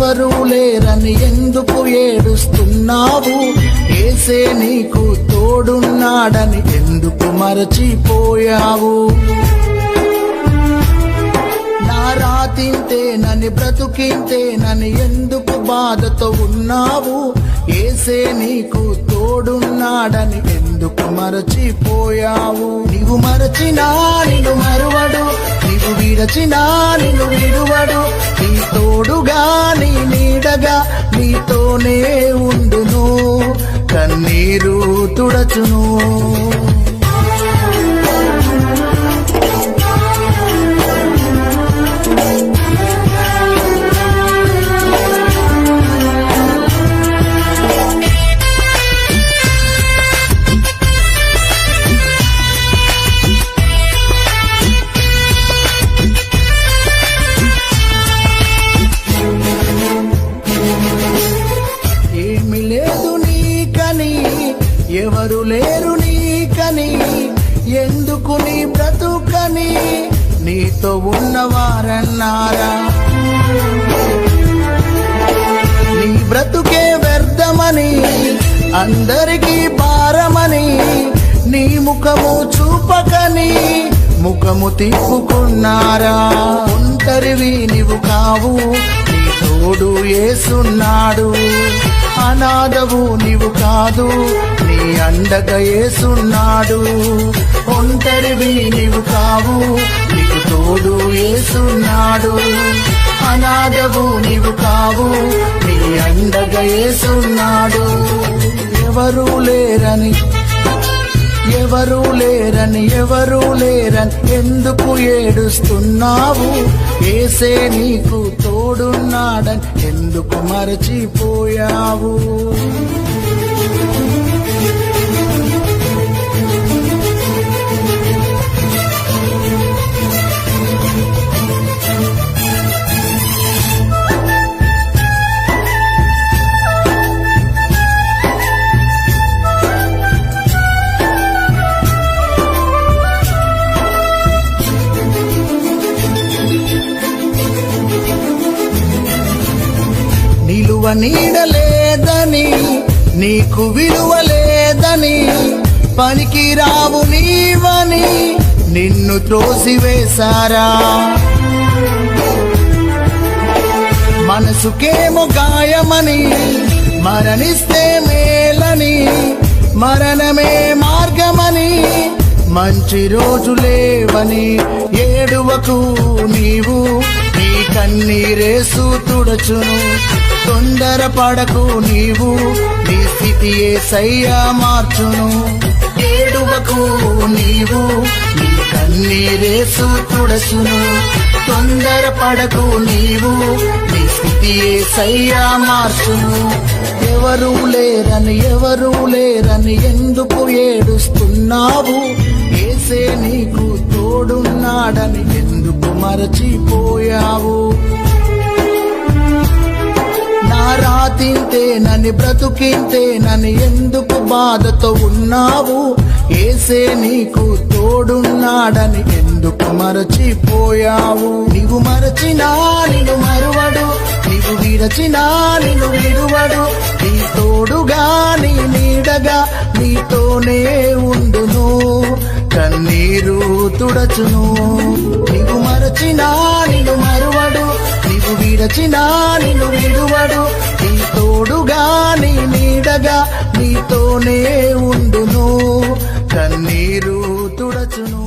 ఎవరు లేరని ఎందుకు ఏడుస్తున్నావు? యేసే నీకు తోడున్నాడని ఎందుకు మరచిపోయావు? నా రాతింతేనని బ్రతుకింతేనని ఎందుకు బాధతో ఉన్నావు? యేసే నీకు తోడున్నాడని ఎందుకు మరచిపోయావు? నీవు మరచినా నిన్ను మరువడు, నీవు విరచినా నిన్ను విడువడు. నీ తోడుగా నీ నీడగా నీతోనే ఉండును, కన్నీరు తుడచును. ఎవరు లేరు నీకని, ఎందుకు నీ బ్రతుకని నీతో ఉన్నవారన్నారా? నీ బ్రతుకే వ్యర్థమని, అందరికీ భారమని, నీ ముఖము చూపకని ముఖము తిప్పుకున్నారా? ఒంటరివి నీవు కావు, నీ తోడు యేసున్నాడు. అనాథవు నీవు కాదు, నీ అండగా యేసున్నాడు. ఒంటరివి నీవు కావు, నీకు తోడు యేసున్నాడు. అనాథవు నీవు కావు, నీ అండగా యేసున్నాడు. ఎవరు లేరని ఎవరు లేరని ఎవరు లేరని ఎందుకు ఏడుస్తున్నావు? యేసే నీకు తోడున్నాడని ఎందుకు మరచిపోయావు? నిలువ నీడలేదని, నీకు విలువ లేదని, పనికి రావు నీవని నిన్ను త్రోసివేశారా? మనసుకేమో గాయమని, మరణిస్తే మేలని, మరణమే మార్గమని, మంచి రోజు లేవని ఏడువకు నీవు, నీ కన్నీరేసు తుడచును. తొందరపడకు నీవు, నీ స్థితి యేసయ్యా మార్చును. ఏడువకు నీవు, నీ కన్నీరేసు తుడచును. తొందరపడకు నీవు, నీ స్థితి యేసయ్యా మార్చును. ఎవరు లేరని ఎందుకు ఏడుస్తున్నావు? యేసే నీకు తోడున్నాడని ఎందుకు మరచిపోయావు? నా రాతింతేనని బ్రతుకింతేనని ఎందుకు బాధతో ఉన్నావు? యేసే నీకు తోడున్నాడని ఎందుకు మరచిపోయావు? నీవు మరచినా నిన్ను మరువడు, నీవు విరచినా నిన్ను విడువడు. నీ తోడుగా నీ నీడగా నీతోనే ఉండును, కన్నీరు తుడచును. నీవు మరచినా నిన్ను మరువడు, నీవు విరచినా నిన్ను విడువడు. నీ తోడుగా నీ నీడగా నీతోనే ఉండును, కన్నీరు తుడచును.